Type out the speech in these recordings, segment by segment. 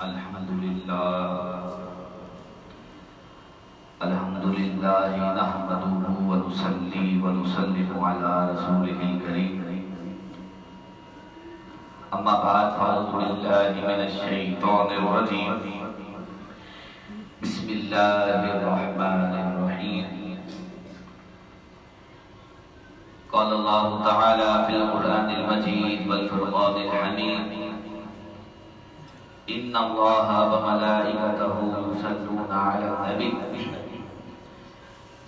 الحمدللہ نحمده ونصلي ونسلم على رسوله الكريم اما بعد فاعوذ بالله من الشیطان الرجیم بسم اللہ الرحمن الرحیم قال اللہ تعالی فی القرآن المجید والفرقان الحمید ان اللہ وملائکته یصلون علی النبی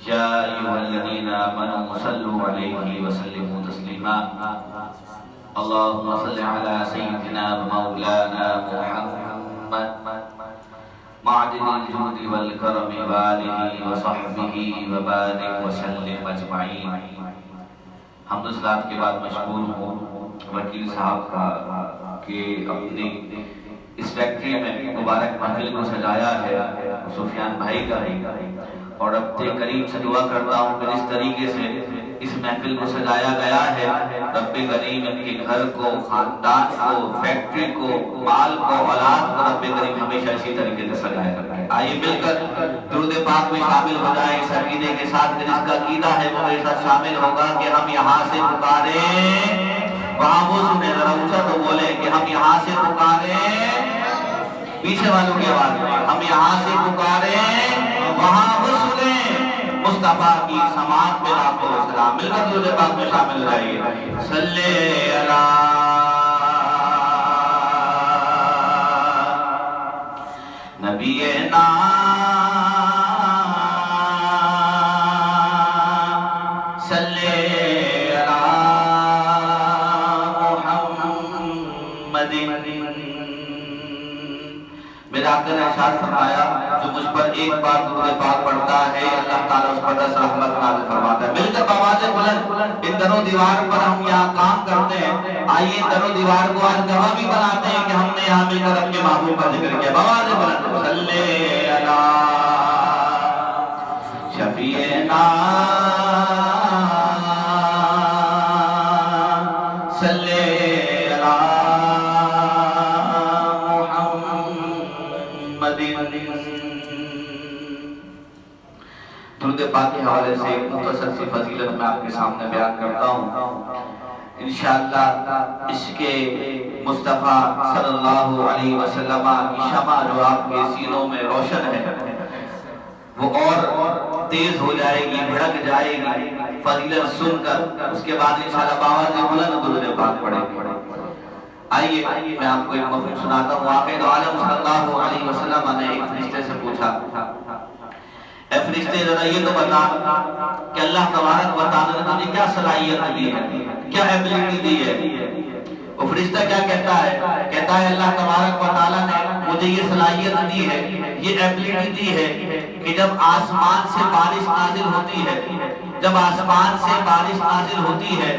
یا ایھا الذین آمنوا صلوا علیہ وسلموا تسلیما اللهم صل على سيدنا ومولانا محمد معدن الجود والكرم وآله وصحبه وبارك وسلم اجمعین۔ حمد و صلات کے بعد مشکور ہوں وکیل صاحب کا کہ اپنی اس فیکٹری میں مبارک محفل کو سجایا ہے سفیان بھائی کا اور رب کریم سے دعا کرتا ہوں کہ اس طریقے سے اس محفل کو سجایا گیا ہے رب کریم ان کے گھر کو، خاندان کو، فیکٹری کو، مال کو، اولاد کو رب کریم ہمیشہ اسی طریقے سے سجائے رکھے۔ آئیے مل کر درود پاک میں شامل ہو جائیں اس عقیدے کے ساتھ کہ جس کا عقیدہ ہے وہ میرے ساتھ شامل ہوگا کہ ہم یہاں سے پکاریں، وہاں وہ سنے، ذرا اونچا تو بولیں کہ ہم یہاں سے پکاریں، پیچھے والوں کی آواز میں، ہم یہاں سے پکاریں وہاں وہ سنیں، مصطفیٰ کی سماعت میں لاکھوں سلام۔ مل کر درود پاک میں شامل ہو جائیے۔ صلی علی نبینا صلی علی محمد۔ میرا آقا نے ارشاد فرمایا جو مجھ پر ایک بار درود پاک پڑھتا ہے اللہ تعالیٰ اس پر 10 رحمت نازل فرماتا ہے۔ مل کر بآواز بلند ان درو دیوار پر ہم یہاں کام کرتے ہیں، آئیے درو دیوار کو آج گواہ بھی بناتے ہیں کہ ہم نے یہاں مل کر اپنے محبوب کا ذکر کیا۔ بآواز بلند صلی علی شفیعنا صلی درود پاک کے حوالے سے ایک مختصر سی فضیلت میں آپ کے سامنے بیان کرتا ہوں۔ انشاءاللہ عشق مصطفیٰ صلی اللہ علیہ وسلم کی شمع جو آپ کے سینوں میں روشن ہے وہ اور تیز ہو جائے گی، بھڑک جائے گی فضیلت سن کر۔ اس کے بعد انشاءاللہ بآواز بلند درود پاک پڑھیں گے۔ آئیے میں آپ کو ایک مفہوم سناتا ہوں۔ آقائد عالم صلی اللہ علیہ وسلم نے ایک فرشتے سے پوچھا، اے فرشتے ذرا یہ تو بتا کہ اللہ تبارک و تعالیٰ نے تجھے کیا صلاحیت دی ہے، کیا ایبلٹی دی ہے؟ وہ فرشتہ کیا کہتا ہے؟ کہتا ہے اللہ تبارک و تعالیٰ نے مجھے یہ صلاحیت دی ہے، یہ ایبلٹی دی ہے کہ جب آسمان سے بارش نازل ہوتی ہے، جب آسمان سے بارش نازل ہوتی ہے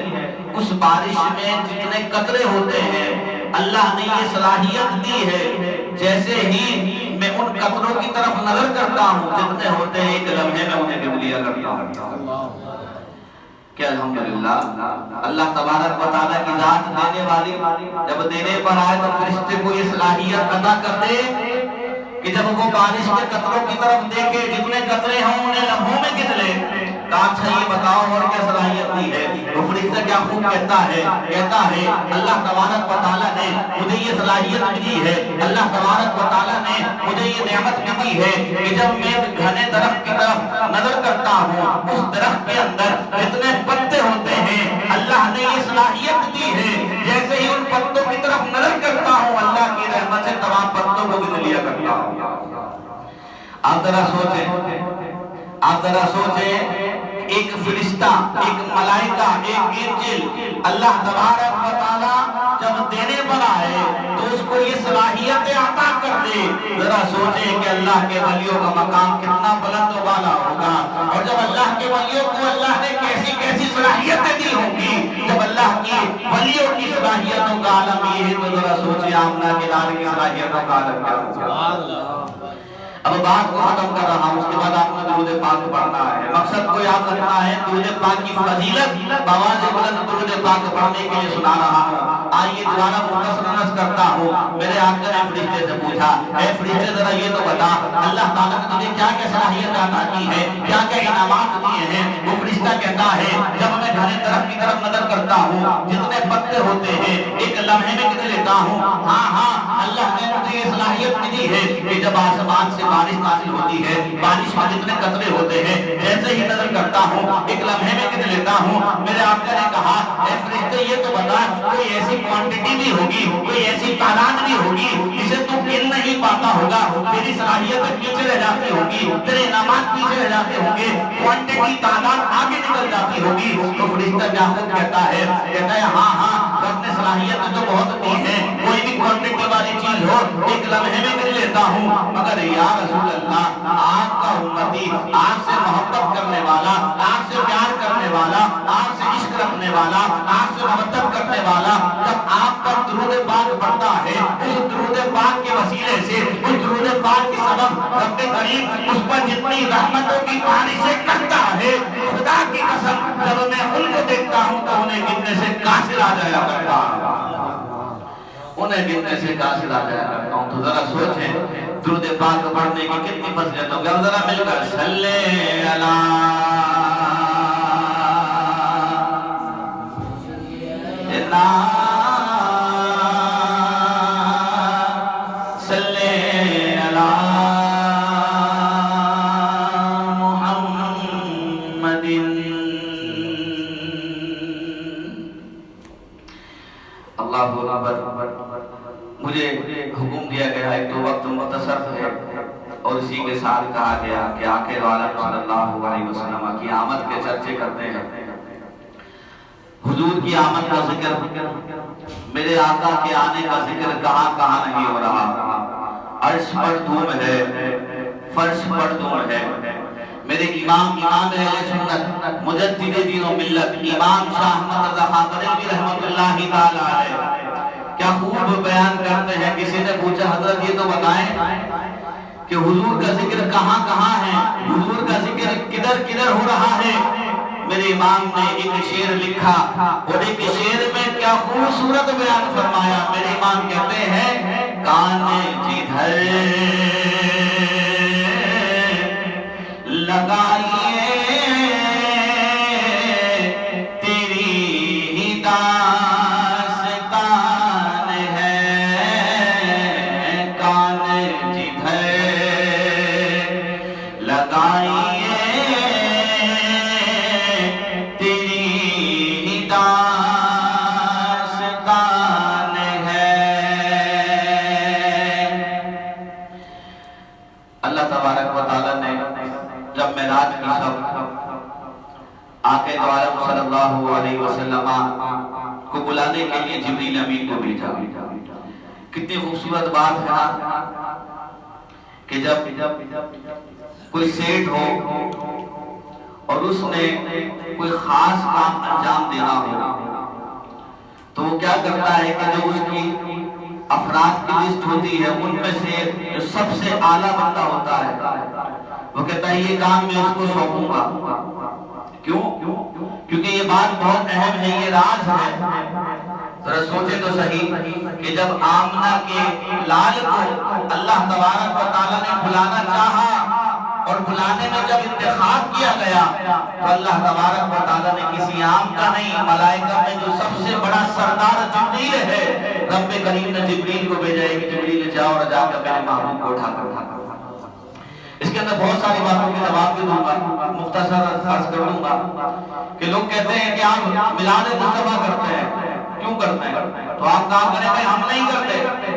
اس بارش میں جتنے قطرے ہوتے ہیں اللہ نے یہ صلاحیت دی ہے جیسے ہی میں ان قطروں کی طرف نظر کرتا ہوں جتنے ہوتے ہیں ایک لمحے میں انہیں گن لیا کرتا ہوں۔ کہ الحمدللہ اللہ تبارک و تعالیٰ کی ذات دینے والی جب دینے پر آئے تو فرشتے کو یہ صلاحیت عطا کر دے کہ جب وہ بارش کے قطروں کی طرف دیکھے جتنے قطرے ہوں انہیں لمحوں میں گن لے۔ اچھا یہ بتاؤ اور کیا صلاحیت دی ہے؟ وہ فرشتہ کیا خوب کہتا ہے اللہ تبارک و تعالیٰ نے مجھے یہ صلاحیت دی ہے، اللہ تبارک و تعالیٰ نے مجھے یہ نعمت دی ہے کہ جب میں گھنے درخت کی طرف نظر کرتا ہوں اس درخت کے اندر جتنے پتے ہوتے ہیں اللہ نے یہ صلاحیت دی ہے جیسے ہی ان پتوں کی طرف نظر کرتا ہوں اللہ کی رحمت سے تمام پتوں کو گن لیا کرتا ہوں۔ آپ ذرا سوچیں ایک فرشتہ، ایک ملائکہ، ایک انجل اللہ تبارک و تعالیٰ جب دینے پر آئے تو اس کو یہ صلاحیت عطا کر دے۔ ذرا سوچیں کہ اللہ کے ولیوں کا مقام کتنا بلند و بالا ہوگا، اور جب اللہ کے ولیوں کو اللہ نے کیسی کیسی صلاحیتیں دی ہوں گی، جب اللہ کی ولیوں کی صلاحیتوں کا عالم یہ ہے تو ذرا سوچیں آمنہ کے لال کی صلاحیتوں کا عالم کیا ہوگا۔ اب بات کو ختم کر رہا ہوں، اس کے بعد آپ نے درود پاک پڑھنا ہے۔ مقصد کو یاد رکھنا ہے، درود پاک کی فضیلت بآواز بلند درود پاک پڑھنے کے لیے سنا رہا ہوں۔ آئیے دوبارہ مختصر عرض کرتا ہوں۔ میرے آقا نے فرشتے سے پوچھا، اے فرشتے ذرا یہ تو بتا اللہ تعالیٰ نے تجھے کیا کیا صلاحیت عطا کی ہے، کیا کیا انعامات دیے ہیں؟ وہ فرشتہ کہتا ہے جب میں گھنے درخت کی طرف نظر کرتا ہوں جتنے پتے ہوتے ہیں ایک لمحے میں گن لیتا ہوں۔ ہاں اللہ نے مجھے یہ صلاحیت دی ہے کہ جب آسمان سے بارش نازل ہوتی ہے بارش میں جتنے قطرے ہوتے ہیں جیسے ہی نظر کرتا ہوں ایک لمحے میں گن لیتا ہوں۔ میرے آقا نے کہا اے فرشتے یہ تو بتا کوئی ایسی کوانٹٹی بھی ہوگی کوئی ایسی تعداد بھی ہوگی جسے تو گن نہیں پاتا ہوگا، تیری صلاحیت پیچھے رہ جاتی ہوگی، تیرے انعامات پیچھے رہ جاتے ہوں گے، کوانٹٹی تعداد آگے نکل جاتی ہوگی۔ تو فرشتہ کیا خود کہتا ہے ہاں رب نے صلاحیت تو بہت دی ہے، کوئی بھی کوانٹٹی والی چیز ہو ایک لمحے میں گن لیتا ہوں، مگر یا رسول اللہ آپ کا امتی آپ سے محبت کرنے والا، آپ سے پیار کرنے والا، آپ سے عشق رکھنے والا، آپ سے محبت کرنے والا جب آپ پر درود پاک پڑھتا ہے اس درود پاک کے وسیلے سے اس درود پاک کے سبب رب کریم اس پر جتنی رحمتوں کی بارشیں کرتا ہے، خدا کی قسم جب میں ان کو دیکھتا ہوں تو انہیں گننے سے قاصر آ جایا کرتا ہوں، انہیں گننے سے قاصر آ جایا کرتا ہوں۔ تو ذرا سوچیں درود پاک پڑھنے کی کتنی فضیلت ہوگی، اب ذرا مل کر صلی اللہ مجھے حکم دیا گیا ہے تو وقت مختصر ہے اور اسی کے ساتھ کہا گیا کہ آخر عالم صلی اللہ علیہ وسلم کی آمد کے چرچے کرتے ہیں۔ حضور کی آمد کا ذکر، میرے آقا کے آنے کا ذکر کہاں کہاں نہیں ہو رہا، عرش پر دھوم ہے، فرش پر دھوم ہے۔ میرے امام اہل سنت مجدد دین و ملت امام شاہ احمد رضا خان بریلوی رحمۃ اللہ تعالی علیہ کیا خوب بیان کرتے ہیں۔ کسی نے پوچھا حضرت یہ تو بتائیں کہ حضور کا ذکر کہاں کہاں ہے، حضور کا ذکر کدھر کدھر ہو رہا ہے۔ میرے امام نے ایک شعر لکھا اور ایک شعر میں کیا خوبصورت بیان فرمایا۔ میرے امام کہتے ہیں کان جدھر لگائیے تیری ہی داستان ہے، کان جدھر لگائیے تیری ہی داستان ہے۔ اللہ تبارک و تعالی نے جب معراج کی شب آقا دو عالم صلی اللہ علیہ وسلم کو بلانے کے لیے جبریل امین کو بھیجا۔ کتنی خوبصورت بات ہے نا کہ جب کوئی سیٹ ہو اور اس نے کوئی خاص کام انجام دینا ہو تو وہ کیا کرتا ہے کہ جو اس کی افراد کی لسٹ ہوتی ہے ان میں سے جو سب سے اعلیٰ بندہ ہوتا ہے وہ کہتا ہے یہ کام میں اس کو سونپوں گا۔ کیوں؟ کیونکہ یہ بات بہت اہم ہے، یہ راز ہے۔ ذرا سوچیں تو صحیح کہ جب آمنہ کے لال کو اللہ تبارک و تعالیٰ نے بلانا چاہا اور بلانے میں جب انتخاب کیا گیا تو اللہ تبارک و تعالیٰ نے کسی عام کا نہیں، ملائکہ میں جو سب سے بڑا سردار جبریل ہے رب کریم نے جبریل کو بھیجا ہے کہ جبریل جاؤ اور جا کر میرے محبوب کو اٹھا کر۔ اس کے اندر بہت ساری باتوں کے جواب بھی دوں گا، مختصر عرض کر دوں گا کہ لوگ کہتے ہیں کہ آپ میلاد مصطفیٰ کرتے ہیں، کیوں کرتے ہیں؟ تو آپ کہا کریں بھائی ہم نہیں کرتے،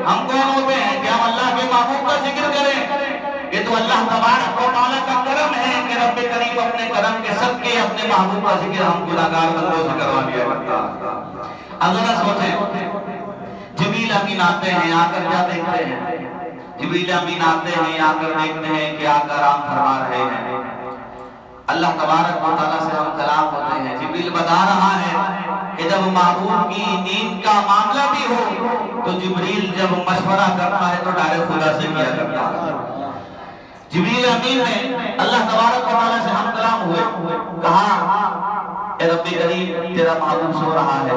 ہم کون ہوتے ہیں کہ ہم اللہ کے محبوب کا ذکر کریں؟ یہ تو اللہ تبارک و تعالیٰ کا کرم ہے کہ رب کریم اپنے کرم کے صدقے اپنے محبوب کا ذکر ہم گناہگار بندوں سے کروا دیا کرتا۔ اگر سوچیں جبریل امین آتے ہیں، آ کر کیا دیکھتے ہیں؟ جبریل امین آتے ہیں، آ کر دیکھتے ہیں کہ آقا آرام فرما رہے ہیں۔ اللہ تبارک و تعالیٰ سے ہم کلام ہوتے ہیں، جبریل بتا رہا ہے کہ جب محبوب کی نیند کا معاملہ بھی ہو تو جبریل جب مشورہ کرتا ہے تو ڈائریکٹ خدا سے کیا کرتا ہے۔ جبریل امین نے اللہ تبارک و تعالیٰ سے ہم کلام ہوئے، کہا اے رب کریم تیرا محبوب سو رہا ہے،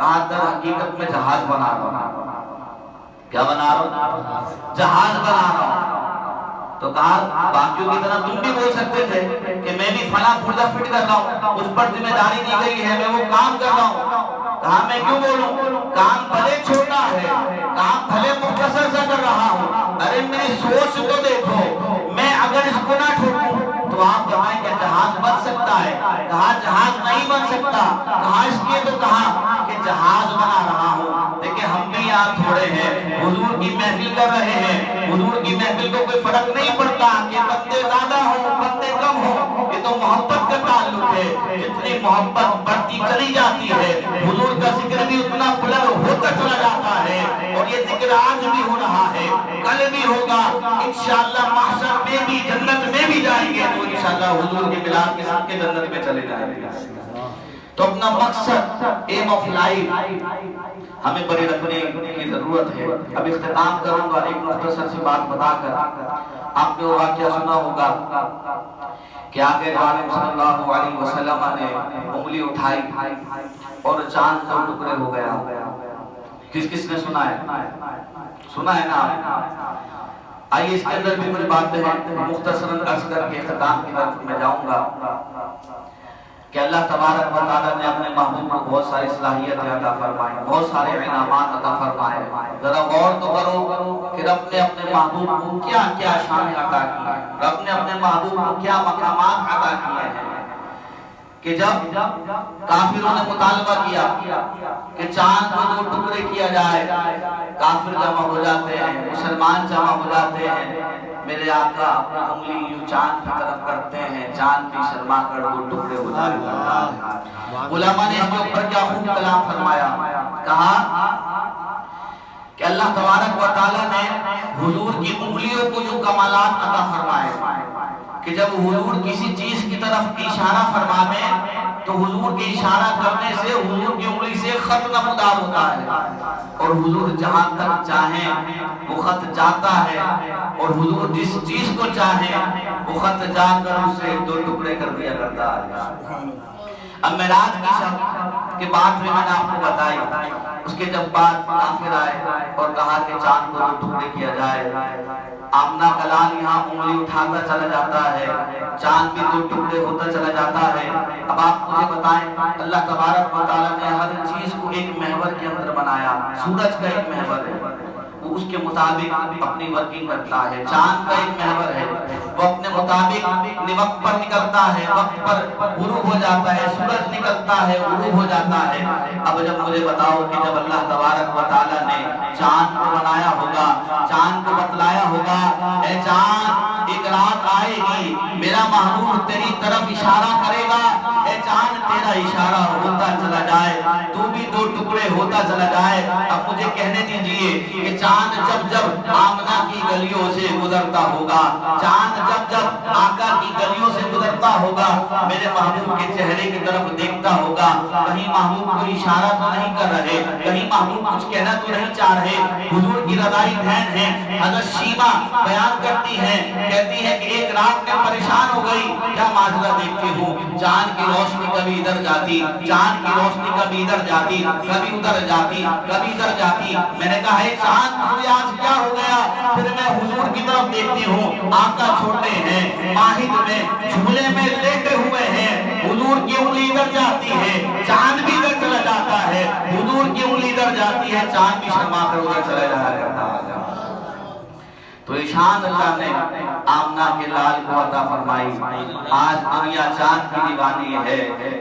کہا در حقیقت میں جہاز بنا رہا ہوں۔ کیا بنا رہا ہوں؟ جہاز بنا رہا ہوں۔ تو کہا باقیوں کی طرح تم بھی بول سکتے تھے کہ میں بھی فلاں پرزہ فٹ کر رہا ہوں، اس پر ذمہ داری دی گئی ہے، میں وہ کام کر رہا ہوں۔ کہا میں کیوں بولوں؟ کام بھلے چھوٹا ہے، کام بھلے مختصر سا کر رہا ہوں، ارے میری سوچ تو دیکھو، میں اگر اس کو نہ ٹھوکوں تو آپ بتائیں کہ جہاز بن سکتا ہے؟ کہا جہاز نہیں بن سکتا۔ کہا اس لیے تو کہا کہ جہاز بنا رہا ہوں۔ دیکھیں ہم بھی یہاں تھوڑے ہیں، حضور کی محفل کر رہے ہیں، حضور کی محفل کو کوئی فرق نہیں پڑتا کہ بندے زیادہ ہوں بندے کم ہوں، یہ تو محبت کا تعلق ہے، جتنی محبت بڑھتی چلی جاتی ہے حضور کا ذکر بھی اتنا بلند ہوتا چلا جاتا ہے، اور یہ ذکر آج بھی ہو رہا ہے، کل بھی ہوگا، انشاءاللہ محشر میں بھی جنت میں بھی جائیں گے تو انشاءاللہ حضور کے ملاد کے ساتھ کے جنت میں چلے جائیں گے۔ تو اپنا مقصد ایم آف لائف ہمیں بڑے رکھنے کی ضرورت ہے۔ اب اختتام کروں گا ایک مختصر سی بات بتا کر۔ آپ نے وہ واقعہ سنا ہوگا کہ آگے نبی صلی اللہ علیہ وسلم نے انگلی اٹھائی اور چاند دو ٹکڑے ہو گیا۔ کس نے سنا ہے؟ سنا ہے نا؟ آئیے اس کے اندر بھی کچھ باتیں ہیں، مختصراً عرض کر کے اختتام کی طرف میں جاؤں گا کہ اللہ تبارک و تعالیٰ نے اپنے محبوب کو بہت ساری صلاحیتیں عطا فرمائیں، بہت سارے انعامات عطا فرمائے۔ ذرا غور تو کرو کہ رب نے اپنے محبوب کو کیا کیا شان عطا کی، رب نے اپنے محبوب کو کیا مقامات عطا کیے ہیں کہ جب کافروں نے مطالبہ کیا کہ چاند کو دو ٹکڑے کیا جائے، کافر جمع ہو جاتے ہیں، مسلمان جمع ہو جاتے ہیں، میرے آقا اپنی انگلی یوں چاند کی طرف کرتے ہیں، چاند بھی شرما کر دو ٹکڑے ہو جاتا ہے۔ علماء نے اس کے اوپر کیا خوب کلام فرمایا، کہا کہ اللہ تبارک و تعالیٰ نے حضور کی انگلیوں کو جو کمالات عطا فرمائے کہ جب حضور کسی چیز کی طرف اشارہ فرمانے تو حضور کے اشارہ کرنے سے حضور کی انگلی سے خط نمودار ہوتا ہے، اور حضور جہاں تک چاہیں وہ خط جاتا ہے، اور حضور جس چیز کو چاہیں وہ خط جا کر اسے دو ٹکڑے کر دیا کرتا ہے۔ اب معراج کی شب کے بعد میں نے آپ کو بتائی، اس کے جب بعد کافر آئے اور کہا کہ چاند کو دو ٹکڑے کیا جائے، آمنہ کلال یہاں انگلی اٹھاتا چلا جاتا ہے، چاند بھی دو ٹکڑے ہوتا چلا جاتا ہے۔ اب آپ مجھے بتائیں اللہ تبارک و تعالیٰ نے ہر چیز کو ایک محور کے اندر بنایا، سورج کا ایک محور ہے، وہ اس کے مطابق اپنی ورکنگ کرتا ہے، چاند کا ایک محور ہے، وہ اپنے مطابق وقت پر نکلتا ہے، وقت پر غروب ہو جاتا ہے، سورج نکلتا ہے غروب ہو جاتا ہے۔ اب جب مجھے بتاؤ کہ جب اللہ تبارک و تعالیٰ نے چاند کو بنایا ہوگا، چاند کو بتلایا ہوگا اے چاند ایک رات آئے گی میرا محبوب تیری طرف اشارہ کرے گا، اے چاند تیرا اشارہ ہوتا چلا جائے، تو بھی دو ٹکڑے ہوتا چلا جائے۔ اب مجھے کہنے دیجئے کہ چاند جب جب آمنہ کی گلیوں سے گزرتا ہوگا، چاند جب جب آقا کی گلیوں سے گزرتا ہوگا، میرے محبوب کے چہرے کی طرف دیکھتا ہوگا، کہیں محبوب کو اشارہ تو نہیں کر رہے، کہیں محبوب کچھ کہنا تو نہیں چاہ رہے۔ حضور کی رضائی بہن ہے حضرت شیمہ بیان کرتی ہے، کہتی ہے کہ ایک رات میں پریشان ہو گئی، کیا معجزہ دیکھتی ہوں، چاند کی روشنی کبھی ادھر جاتی، چاند کی روشنی کبھی ادھر جاتی، کبھی ادھر جاتی، کبھی ادھر جاتی۔ میں نے کہا ہے چاند تجھے آج کیا ہو گیا؟ پھر میں حضور کی طرف دیکھتی ہوں، آقا چھوٹے ہیں، ماہد میں جھولے میں لیٹے ہوئے ہیں، حضور کی انگلی ادھر جاتی ہے، چاند بھی ادھر چلا جاتا ہے، حضور کی انگلی ادھر جاتی ہے، چاند بھی شرما کر ادھر چلا جاتا ہے۔ تو اشان اللہ نے آمنہ کے لال کو عطا فرمائی۔ آج دنیا چاند کی دیوانی ہے،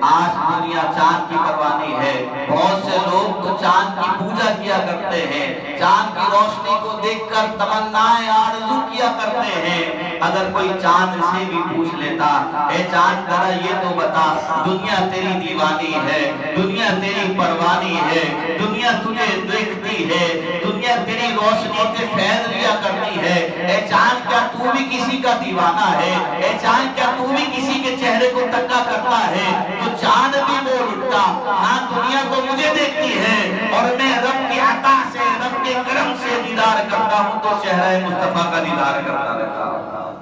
آج دنیا چاند کی پروانی ہے، بہت سے لوگ تو چاند کی پوجا کیا کرتے ہیں، چاند کی روشنی کو دیکھ کر تمنائیں آرزو کیا کرتے ہیں۔ اگر کوئی چاند سے بھی پوچھ لیتا اے چاند ذرا یہ تو بتا دنیا تیری دیوانی ہے، دنیا تیری پروانی ہے، دنیا تجھے دیکھتی ہے، دنیا تیری روشنی سے فیض لیا کرتی ہے، اے چاند کیا تو بھی کسی کا دیوانہ ہے، اے چاند کیا تو بھی کسی کے چہرے کو تکا کرتا ہے؟ تو چاند بھی بول اٹھتا ہاں دنیا تو مجھے دیکھتی ہے، اور میں رب کی عطا سے رب کے کرم سے دیدار کرتا ہوں تو چہرہ مصطفیٰ کا دیدار کرتا رہتا ہوں۔